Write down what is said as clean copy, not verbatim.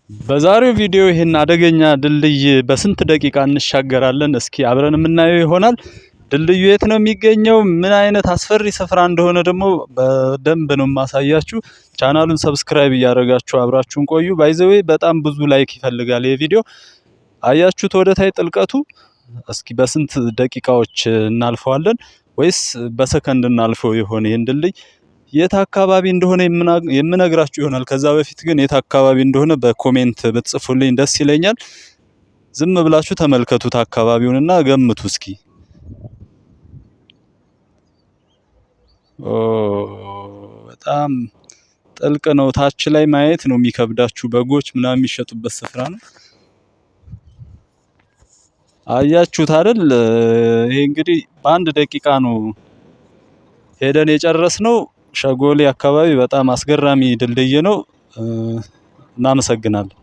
በዛሬው ቪዲዮ ይሄን አደገኛ ድልድይ በስንት ደቂቃ እንሻገራለን? እስኪ አብረን የምናየው ይሆናል። ድልድዩ የት ነው የሚገኘው? ምን አይነት አስፈሪ ስፍራ እንደሆነ ደግሞ በደንብ ነው ማሳያችሁ። ቻናሉን ሰብስክራይብ እያደረጋችሁ አብራችሁን ቆዩ። ባይ ዘ ዌይ በጣም ብዙ ላይክ ይፈልጋል ይሄ ቪዲዮ። አያችሁት ወደታይ ጥልቀቱ? እስኪ በስንት ደቂቃዎች እናልፈዋለን ወይስ በሰከንድ እናልፈው ይሆን? ይሄን ድልድይ የት አካባቢ እንደሆነ የምነግራችሁ ይሆናል። ከዛ በፊት ግን የት አካባቢ እንደሆነ በኮሜንት ብትጽፉልኝ ደስ ይለኛል። ዝም ብላችሁ ተመልከቱት አካባቢውንና ገምቱ እስኪ። በጣም ጥልቅ ነው። ታች ላይ ማየት ነው የሚከብዳችሁ። በጎች ምናምን የሚሸጡበት ስፍራ ነው። አያችሁት አይደል? ይሄ እንግዲህ በአንድ ደቂቃ ነው ሄደን የጨረስነው። ሸጎሌ አካባቢ በጣም አስገራሚ ድልድይ ነው። እናመሰግናለን።